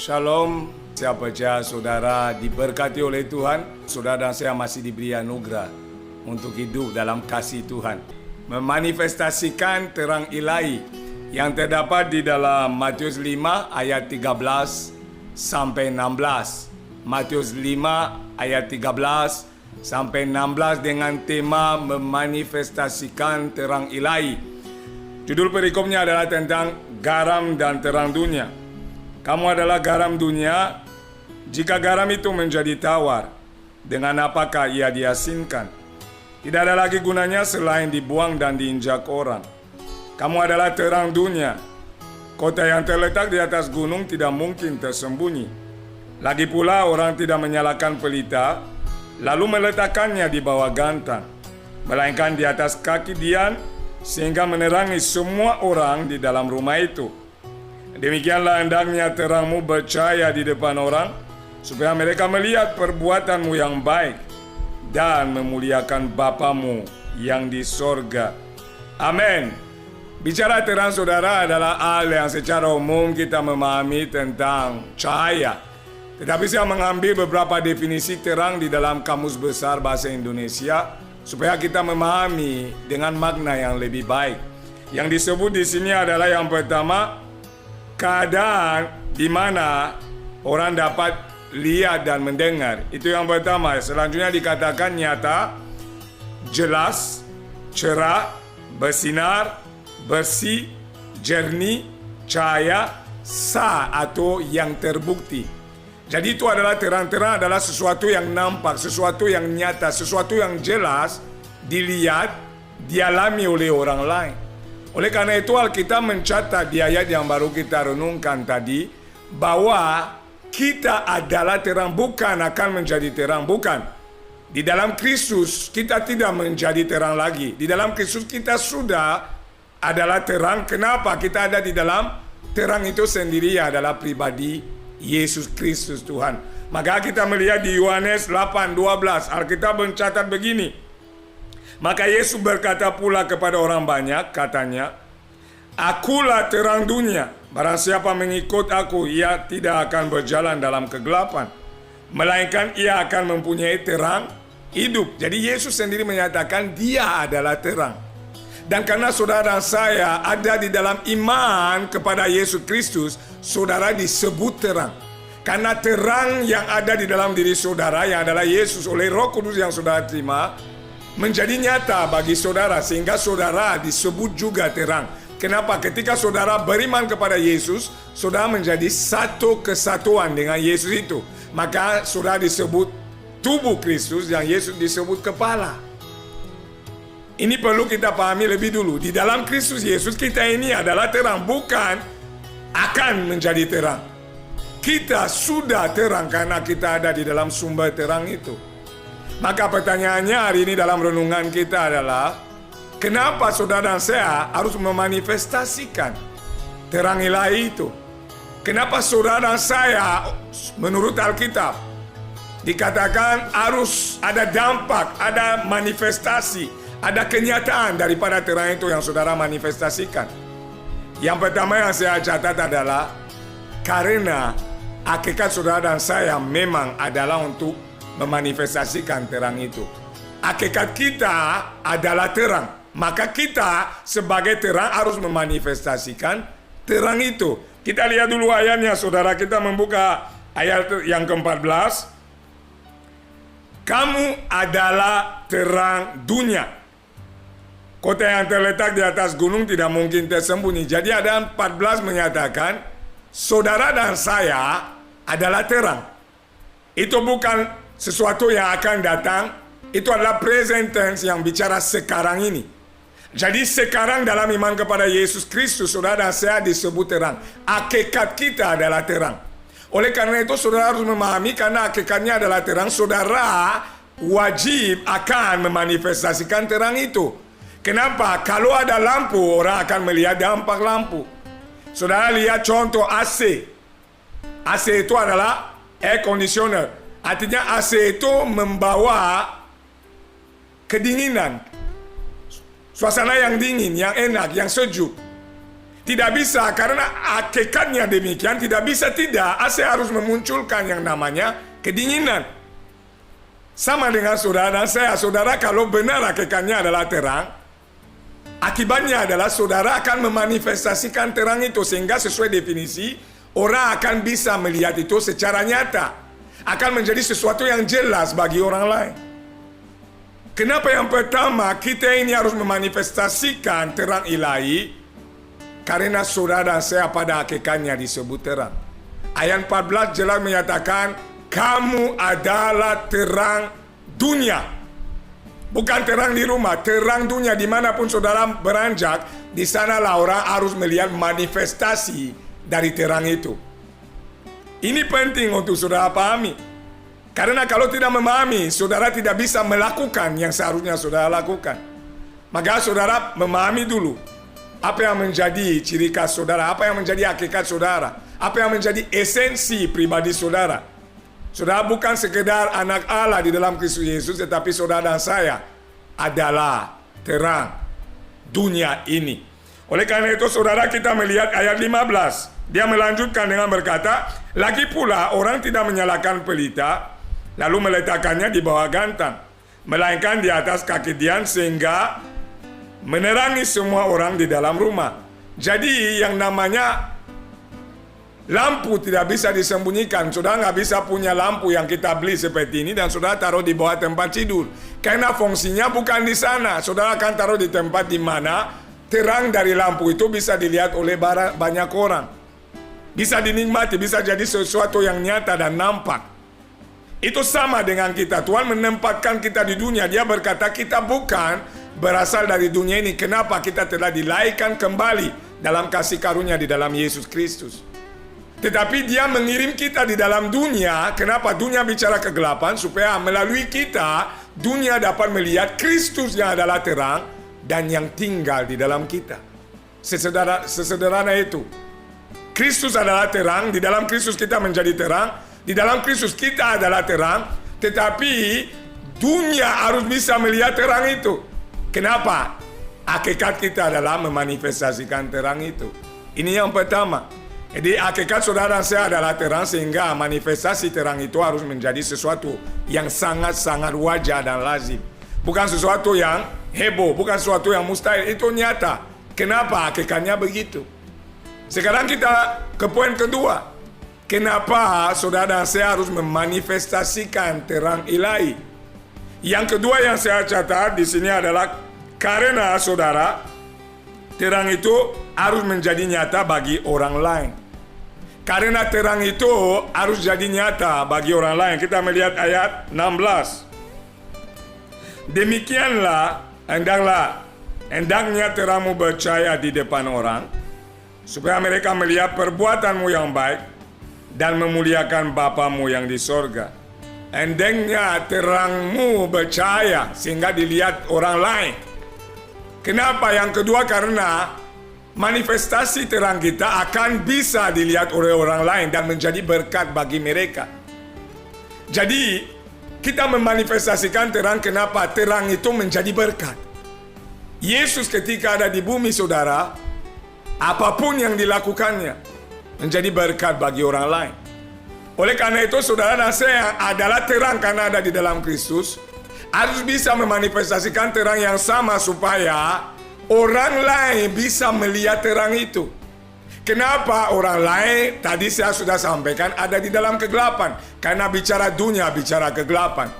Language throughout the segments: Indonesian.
Shalom, saya percaya saudara diberkati oleh Tuhan. Saudara dan saya masih diberi anugerah untuk hidup dalam kasih Tuhan, memanifestasikan terang ilahi yang terdapat di dalam Matius 5 ayat 13 sampai 16. Matius 5 ayat 13 sampai 16 dengan tema memanifestasikan terang ilahi. Judul perikopnya adalah tentang garam dan terang dunia. Kamu adalah garam dunia. Jika garam itu menjadi tawar, dengan apakah ia diasinkan? Tidak ada lagi gunanya selain dibuang dan diinjak orang. Kamu adalah terang dunia. Kota yang terletak di atas gunung tidak mungkin tersembunyi. Lagi pula orang tidak menyalakan pelita, lalu meletakkannya di bawah gantang, melainkan di atas kaki dian, sehingga menerangi semua orang di dalam rumah itu. Demikianlah hendaknya terangmu bercahaya di depan orang, supaya mereka melihat perbuatanmu yang baik dan memuliakan Bapamu yang di sorga. Amin. Bicara terang saudara adalah hal yang secara umum kita memahami tentang cahaya. Tetapi saya mengambil beberapa definisi terang di dalam Kamus Besar Bahasa Indonesia supaya kita memahami dengan makna yang lebih baik. Yang disebut di sini adalah yang pertama, keadaan di mana orang dapat lihat dan mendengar. Itu yang pertama. Selanjutnya dikatakan nyata, jelas, cerah, bersinar, bersih, jernih, cahaya, sah atau yang terbukti. Jadi itu adalah terang-terang adalah sesuatu yang nampak, sesuatu yang nyata, sesuatu yang jelas, dilihat, dialami oleh orang lain. Oleh karena itu Alkitab mencatat di ayat yang baru kita renungkan tadi, bahwa kita adalah terang, bukan akan menjadi terang, bukan. Di dalam Kristus kita tidak menjadi terang lagi. Di dalam Kristus kita sudah adalah terang. Kenapa? Kita ada di dalam terang itu sendiri adalah pribadi Yesus Kristus Tuhan. Maka kita melihat di Yohanes 8:12, Alkitab mencatat begini. Maka Yesus berkata pula kepada orang banyak, katanya, "Akulah terang dunia. Barang siapa mengikut aku, ia tidak akan berjalan dalam kegelapan, melainkan ia akan mempunyai terang hidup." Jadi Yesus sendiri menyatakan dia adalah terang. Dan karena saudara dan saya ada di dalam iman kepada Yesus Kristus, saudara disebut terang. Karena terang yang ada di dalam diri saudara, yang adalah Yesus oleh Roh Kudus yang saudara terima, menjadi nyata bagi saudara, sehingga saudara disebut juga terang. Kenapa? Ketika saudara beriman kepada Yesus, saudara menjadi satu kesatuan dengan Yesus itu. Maka saudara disebut tubuh Kristus, yang Yesus disebut kepala. Ini perlu kita pahami lebih dulu. Di dalam Kristus Yesus kita ini adalah terang, bukan akan menjadi terang. Kita sudah terang karena kita ada di dalam sumber terang itu. Maka pertanyaannya hari ini dalam renungan kita adalah, kenapa saudara dan saya harus memanifestasikan terang ilahi itu? Kenapa saudara dan saya menurut Alkitab dikatakan harus ada dampak, ada manifestasi, ada kenyataan daripada terang itu yang saudara manifestasikan? Yang pertama yang saya catat adalah karena hakikat saudara dan saya memang adalah untuk memanifestasikan terang itu. Hakikat kita adalah terang. Maka kita sebagai terang harus memanifestasikan terang itu. Kita lihat dulu ayatnya saudara. Kita membuka ayat yang ke-14. Kamu adalah terang dunia. Kota yang terletak di atas gunung tidak mungkin tersembunyi. Jadi ada 14 menyatakan saudara dan saya adalah terang. Itu bukan sesuatu yang akan datang, itu adalah present tense yang bicara sekarang ini. Jadi sekarang dalam iman kepada Yesus Kristus, saudara dan saya disebut terang. Hakikat kita adalah terang. Oleh karena itu saudara harus memahami, karena hakikatnya adalah terang, saudara wajib akan memanifestasikan terang itu. Kenapa? Kalau ada lampu, orang akan melihat dampak lampu. Saudara lihat contoh AC. AC itu adalah air conditioner. Artinya AC itu membawa kedinginan, suasana yang dingin, yang enak, yang sejuk. Tidak bisa, karena hakikatnya demikian. Tidak bisa tidak, AC harus memunculkan yang namanya kedinginan. Sama dengan saudara dan saya. Saudara kalau benar hakikatnya adalah terang, akibatnya adalah saudara akan memanifestasikan terang itu. Sehingga sesuai definisi, orang akan bisa melihat itu secara nyata. Akan menjadi sesuatu yang jelas bagi orang lain. Kenapa yang pertama kita ini harus memanifestasikan terang ilahi? Karena saudara dan saya pada hakikatnya disebut terang. Ayat 14 jelas menyatakan, kamu adalah terang dunia. Bukan terang di rumah, terang dunia. Dimanapun saudara beranjak, di sanalah orang harus melihat manifestasi dari terang itu. Ini penting untuk saudara pahami. Karena kalau tidak memahami, saudara tidak bisa melakukan yang seharusnya saudara lakukan. Maka saudara memahami dulu apa yang menjadi ciri khas saudara, apa yang menjadi hakikat saudara, apa yang menjadi esensi pribadi saudara. Saudara bukan sekedar anak Allah di dalam Kristus Yesus, tetapi saudara dan saya adalah terang dunia ini. Oleh karena itu saudara, kita melihat ayat 15. Dia melanjutkan dengan berkata, lagi pula orang tidak menyalakan pelita lalu meletakkannya di bawah gantang, melainkan di atas kaki dian sehingga menerangi semua orang di dalam rumah. Jadi yang namanya lampu tidak bisa disembunyikan. Saudara nggak bisa punya lampu yang kita beli seperti ini dan saudara taruh di bawah tempat tidur. Karena fungsinya bukan di sana. Saudara akan taruh di tempat di mana terang dari lampu itu bisa dilihat oleh banyak orang. Bisa dinikmati, bisa jadi sesuatu yang nyata dan nampak. Itu sama dengan kita. Tuhan menempatkan kita di dunia. Dia berkata kita bukan berasal dari dunia ini. Kenapa? Kita telah dilahirkan kembali dalam kasih karunia di dalam Yesus Kristus. Tetapi dia mengirim kita di dalam dunia. Kenapa? Dunia bicara kegelapan, supaya melalui kita dunia dapat melihat Kristus yang adalah terang dan yang tinggal di dalam kita. Sesederhana itu. Kristus adalah terang, di dalam Kristus kita menjadi terang, di dalam Kristus kita adalah terang, tetapi dunia harus bisa melihat terang itu. Kenapa? Hakikat kita adalah memanifestasikan terang itu. Ini yang pertama. Jadi hakikat saudara dan saya adalah terang, sehingga manifestasi terang itu harus menjadi sesuatu yang sangat-sangat wajar dan lazim. Bukan sesuatu yang heboh, bukan sesuatu yang mustahil. Itu nyata. Kenapa? Hakikatnya begitu. Sekarang kita ke poin kedua. Kenapa saudara dan saya harus memanifestasikan terang ilahi? Yang kedua yang saya catat di sini adalah karena saudara, terang itu harus menjadi nyata bagi orang lain. Karena terang itu harus jadi nyata bagi orang lain. Kita melihat ayat 16. Demikianlah hendaknya terangmu bercahaya di depan orang, supaya mereka melihat perbuatanmu yang baik dan memuliakan Bapamu yang di sorga. Hendaknya terangmu bercahaya sehingga dilihat orang lain. Kenapa? Yang kedua, karena manifestasi terang kita akan bisa dilihat oleh orang lain dan menjadi berkat bagi mereka. Jadi kita memanifestasikan terang. Kenapa? Terang itu menjadi berkat. Yesus ketika ada di bumi saudara, apapun yang dilakukannya menjadi berkat bagi orang lain. Oleh karena itu saudara dan saya adalah terang karena ada di dalam Kristus, harus bisa memanifestasikan terang yang sama supaya orang lain bisa melihat terang itu. Kenapa orang lain? Tadi saya sudah sampaikan ada di dalam kegelapan. Karena bicara dunia, bicara kegelapan.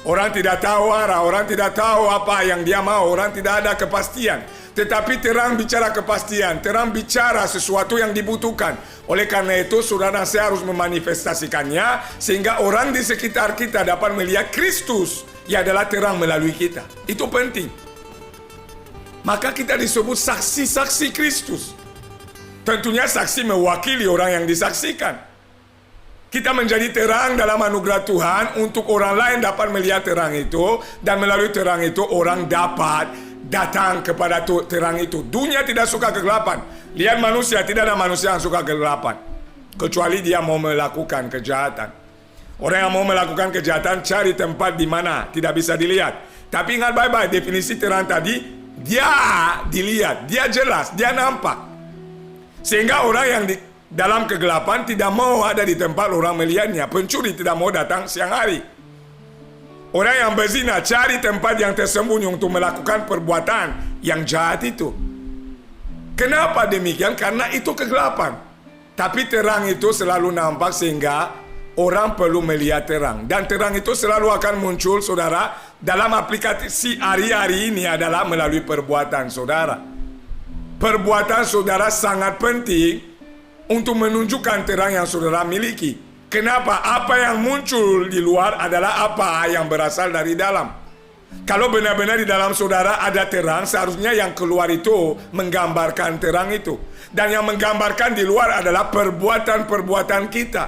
Orang tidak tahu arah, orang tidak tahu apa yang dia mau, orang tidak ada kepastian. Tetapi terang bicara kepastian, terang bicara sesuatu yang dibutuhkan. Oleh karena itu, saudara saya harus memanifestasikannya, sehingga orang di sekitar kita dapat melihat Kristus yang adalah terang melalui kita. Itu penting. Maka kita disebut saksi-saksi Kristus. Tentunya saksi mewakili orang yang disaksikan. Kita menjadi terang dalam anugerah Tuhan untuk orang lain dapat melihat terang itu, dan melalui terang itu orang dapat datang kepada terang itu. Dunia tidak suka kegelapan. Lihat manusia, tidak ada manusia yang suka kegelapan, kecuali dia mau melakukan kejahatan. Orang yang mau melakukan kejahatan cari tempat di mana tidak bisa dilihat. Tapi ingat baik-baik definisi terang tadi, dia dilihat, dia jelas, dia nampak. Sehingga orang yang di dalam kegelapan tidak mau ada di tempat orang melihatnya. Pencuri tidak mau datang siang hari. Orang yang berzina cari tempat yang tersembunyi untuk melakukan perbuatan yang jahat itu. Kenapa demikian? Karena itu kegelapan. Tapi terang itu selalu nampak sehingga orang perlu melihat terang. Dan terang itu selalu akan muncul, saudara, dalam aplikasi hari-hari ini adalah melalui perbuatan saudara. Perbuatan saudara sangat penting untuk menunjukkan terang yang saudara miliki. Kenapa? Apa yang muncul di luar adalah apa yang berasal dari dalam. Kalau benar-benar di dalam saudara ada terang, seharusnya yang keluar itu menggambarkan terang itu. Dan yang menggambarkan di luar adalah perbuatan-perbuatan kita.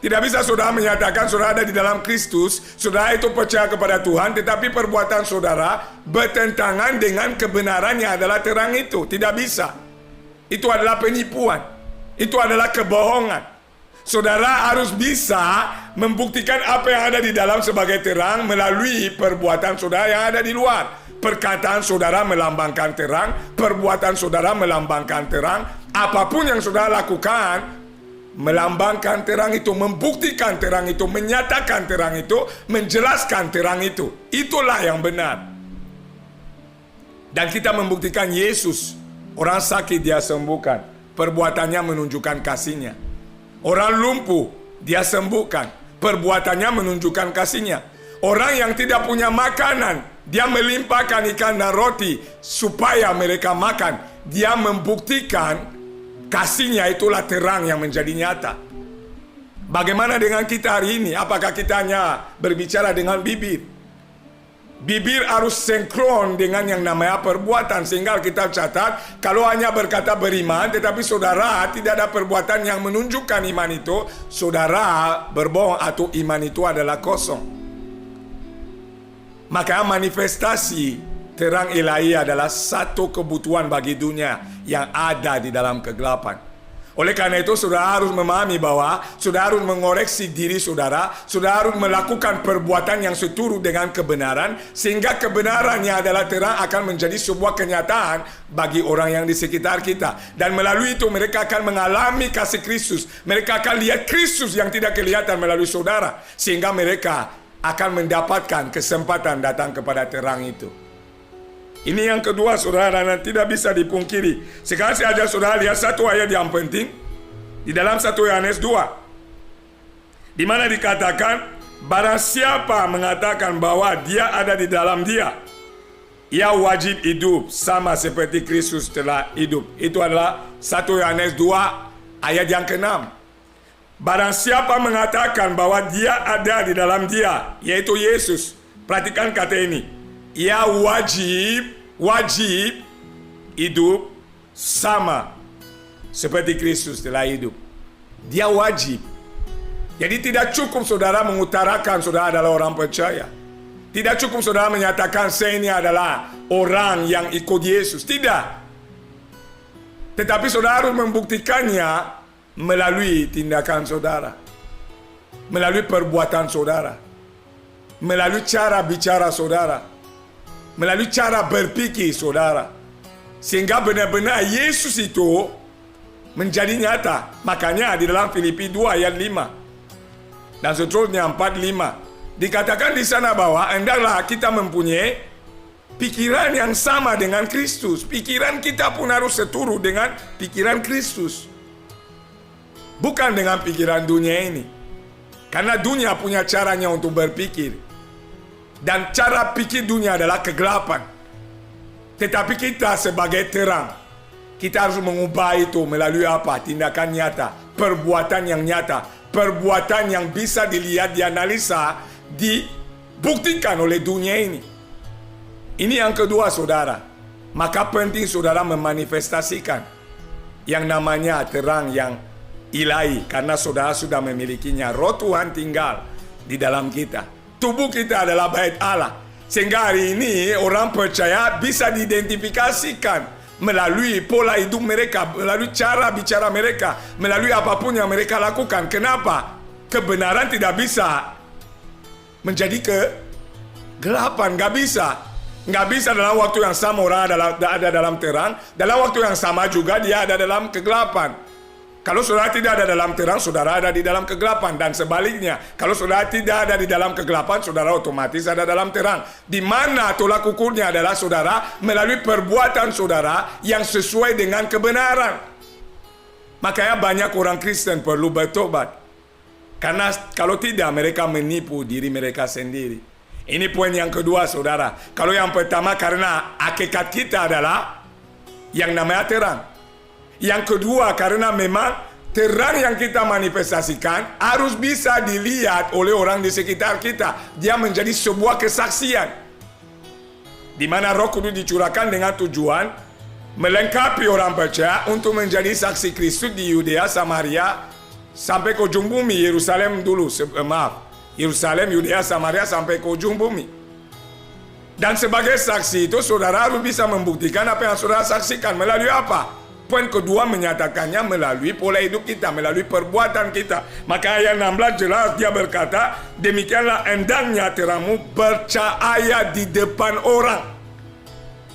Tidak bisa saudara menyatakan saudara ada di dalam Kristus, saudara itu percaya kepada Tuhan, tetapi perbuatan saudara bertentangan dengan kebenaran yang adalah terang itu. Tidak bisa. Itu adalah penipuan. Itu adalah kebohongan. Saudara harus bisa membuktikan apa yang ada di dalam sebagai terang melalui perbuatan saudara yang ada di luar. Perkataan saudara melambangkan terang, perbuatan saudara melambangkan terang. Apapun yang saudara lakukan melambangkan terang itu, membuktikan terang itu, menyatakan terang itu, menjelaskan terang itu. Itulah yang benar. Dan kita membuktikan Yesus. Orang sakit dia sembuhkan. Perbuatannya menunjukkan kasihnya. Orang lumpuh, dia sembuhkan. Perbuatannya menunjukkan kasihnya. Orang yang tidak punya makanan, dia melimpahkan ikan dan roti supaya mereka makan. Dia membuktikan kasihnya, itulah terang yang menjadi nyata. Bagaimana dengan kita hari ini? Apakah kita hanya berbicara dengan bibir? Bibir harus sinkron dengan yang namanya perbuatan. Sehingga kita catat, kalau hanya berkata beriman, tetapi saudara tidak ada perbuatan yang menunjukkan iman itu, saudara berbohong atau iman itu adalah kosong. Maka manifestasi terang ilahi adalah satu kebutuhan bagi dunia yang ada di dalam kegelapan. Oleh karena itu saudara harus memahami bahwa saudara harus mengoreksi diri saudara harus melakukan perbuatan yang seturut dengan kebenaran, sehingga kebenaran yang adalah terang akan menjadi sebuah kenyataan bagi orang yang di sekitar kita. Dan melalui itu mereka akan mengalami kasih Kristus. Mereka akan lihat Kristus yang tidak kelihatan melalui saudara, sehingga mereka akan mendapatkan kesempatan datang kepada terang itu. Ini yang kedua saudara, dan tidak bisa dipungkiri. Sekarang saya ajak saudara lihat satu ayat yang penting di dalam 1 Yohanes 2, di mana dikatakan, barang siapa mengatakan bahwa dia ada di dalam dia, ia wajib hidup sama seperti Kristus telah hidup. Itu adalah 1 Yohanes 2 ayat yang ke-6. Barang siapa mengatakan bahwa dia ada di dalam dia, yaitu Yesus. Perhatikan kata ini. Ia wajib hidup sama seperti Kristus telah hidup. Dia wajib. Jadi tidak cukup saudara mengutarakan saudara adalah orang percaya. Tidak cukup saudara menyatakan saya ini adalah orang yang ikut Yesus. Tidak. Tetapi saudara harus membuktikannya melalui tindakan saudara, melalui perbuatan saudara, melalui cara bicara saudara, melalui cara berpikir saudara, sehingga benar-benar Yesus itu menjadi nyata. Makanya di dalam Filipi 2 ayat 5 dan seterusnya 4-5 dikatakan di sana bahwa hendaklah kita mempunyai pikiran yang sama dengan Kristus. Pikiran kita pun harus seturut dengan pikiran Kristus, bukan dengan pikiran dunia ini. Karena dunia punya caranya untuk berpikir, dan cara pikir dunia adalah kegelapan. Tetapi kita sebagai terang, kita harus mengubah itu melalui apa? Tindakan nyata, perbuatan yang nyata, perbuatan yang bisa dilihat, dianalisa, dibuktikan oleh dunia ini. Ini yang kedua saudara. Maka penting saudara memanifestasikan yang namanya terang yang ilahi, karena saudara sudah memilikinya. Roh Tuhan tinggal di dalam kita. Tubuh kita adalah bait Allah. Sehingga hari ini orang percaya bisa diidentifikasikan melalui pola hidup mereka, melalui cara bicara mereka, melalui apapun yang mereka lakukan. Kenapa? Kebenaran tidak bisa menjadi kegelapan, gak bisa. Nggak bisa dalam waktu yang sama orang ada dalam terang, dalam waktu yang sama juga dia ada dalam kegelapan. Kalau saudara tidak ada dalam terang, saudara ada di dalam kegelapan. Dan sebaliknya, kalau saudara tidak ada di dalam kegelapan, saudara otomatis ada dalam terang. Di mana tolak ukurnya adalah saudara melalui perbuatan saudara yang sesuai dengan kebenaran. Makanya banyak orang Kristen perlu bertobat. Karena kalau tidak, mereka menipu diri mereka sendiri. Ini poin yang kedua, saudara. Kalau yang pertama, karena hakikat kita adalah yang namanya terang. Yang kedua, karena memang terang yang kita manifestasikan harus bisa dilihat oleh orang di sekitar kita. Dia menjadi sebuah kesaksian, di mana Roh Kudus dicurahkan dengan tujuan melengkapi orang percaya untuk menjadi saksi Kristus di Yudea, Samaria, sampai ke ujung bumi. Yerusalem dulu, Yerusalem, Yudea, Samaria sampai ke ujung bumi. Dan sebagai saksi itu saudara harus bisa membuktikan apa yang saudara saksikan. Melalui apa? Poin kedua menyatakannya melalui pola hidup kita, melalui perbuatan kita. Maka ayat 16 jelas dia berkata, demikianlah hendaknya terangmu bercahaya di depan orang.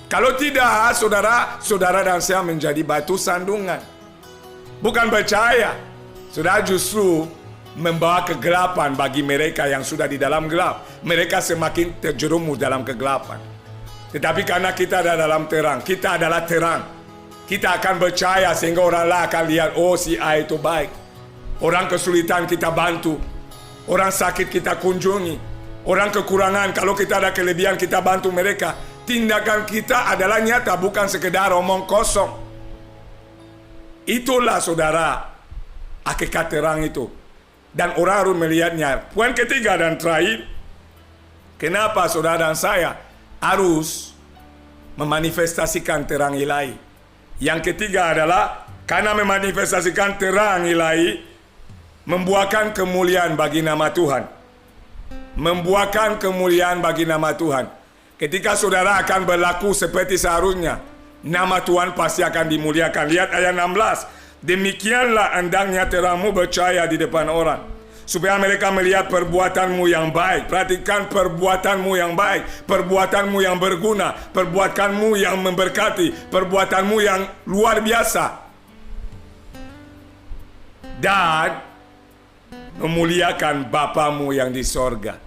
Kalau tidak, saudara dan saya menjadi batu sandungan. Bukan percaya, saudara justru membawa kegelapan bagi mereka yang sudah di dalam gelap. Mereka semakin terjerumus dalam kegelapan. Tetapi karena kita ada dalam terang, kita adalah terang, kita akan percaya sehingga orang lain akan lihat, oh si A itu baik. Orang kesulitan kita bantu, orang sakit kita kunjungi, orang kekurangan, kalau kita ada kelebihan kita bantu mereka. Tindakan kita adalah nyata, bukan sekedar omong kosong. Itulah saudara hakikat terang itu. Dan orang harus melihatnya. Poin ketiga dan terakhir, kenapa saudara dan saya harus memanifestasikan terang ilahi? Yang ketiga adalah karena memanifestasikan terang ilahi membuahkan kemuliaan bagi nama Tuhan. Membuahkan kemuliaan bagi nama Tuhan. Ketika saudara akan berlaku seperti seharusnya, nama Tuhan pasti akan dimuliakan. Lihat ayat 16. Demikianlah hendaknya terangmu bercahaya di depan orang, supaya mereka melihat perbuatanmu yang baik. Perhatikan perbuatanmu yang baik, perbuatanmu yang berguna, perbuatanmu yang memberkati, perbuatanmu yang luar biasa, dan memuliakan Bapamu yang di sorga.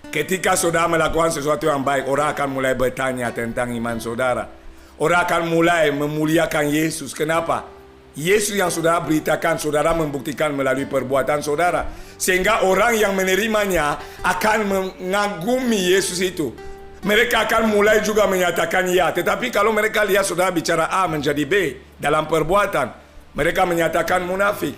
Ketika saudara melakukan sesuatu yang baik, orang akan mulai bertanya tentang iman saudara. Orang akan mulai memuliakan Yesus. Kenapa? Yesus yang saudara beritakan, saudara membuktikan melalui perbuatan saudara. Sehingga orang yang menerimanya akan mengagumi Yesus itu. Mereka akan mulai juga menyatakan ya. Tetapi kalau mereka lihat saudara bicara A menjadi B dalam perbuatan, mereka menyatakan munafik.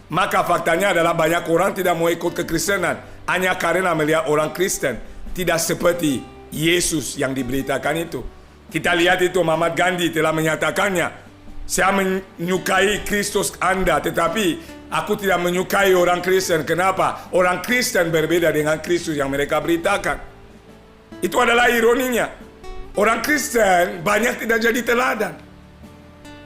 Maka faktanya adalah banyak orang tidak mau ikut kekristenan hanya karena melihat orang Kristen tidak seperti Yesus yang diberitakan itu. Kita lihat itu, Muhammad Gandhi telah menyatakannya. Saya menyukai Kristus Anda, tetapi aku tidak menyukai orang Kristen. Kenapa? Orang Kristen berbeda dengan Kristus yang mereka beritakan. Itu adalah ironinya. Orang Kristen banyak tidak jadi teladan.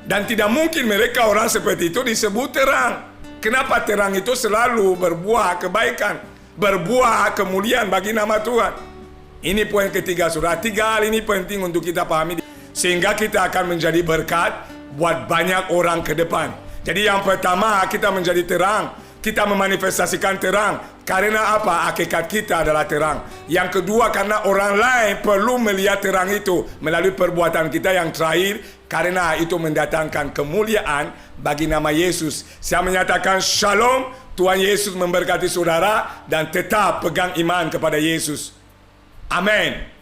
Dan tidak mungkin mereka orang seperti itu disebut terang. Kenapa? Terang itu selalu berbuah kebaikan, berbuah kemuliaan bagi nama Tuhan. Ini poin ketiga, saudara. 3 hal ini penting untuk kita pahami, sehingga kita akan menjadi berkat buat banyak orang ke depan. Jadi yang pertama, kita menjadi terang. Kita memanifestasikan terang. Karena apa? Hakikat kita adalah terang. Yang kedua, karena orang lain perlu melihat terang itu melalui perbuatan kita. Yang terakhir, karena itu mendatangkan kemuliaan bagi nama Yesus. Saya menyatakan shalom. Tuhan Yesus memberkati saudara dan tetap pegang iman kepada Yesus. Amin.